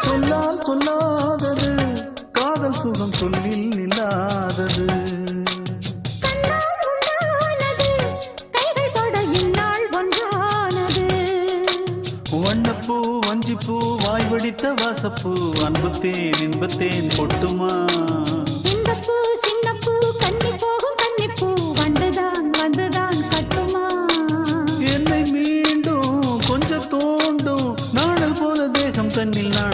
சொல்லால் சொல்லாதது காதல் சுகம் சொல்லில் இல்லாதது. வண்ணப்பூ வஞ்சிப்பூ வாய் வடித்த வாசப்பூ அன்புத்தேன் இன்பத்தேன் பொட்டுமா. இந்த பூ சின்ன பூ கன்னி போகும் கன்னிப்பூ வந்துதான் வந்துதான் கட்டுமா. என்னை மீண்டும் கொஞ்சம் தோண்டும் நாடல் போல தேகம் தன்னில் நான்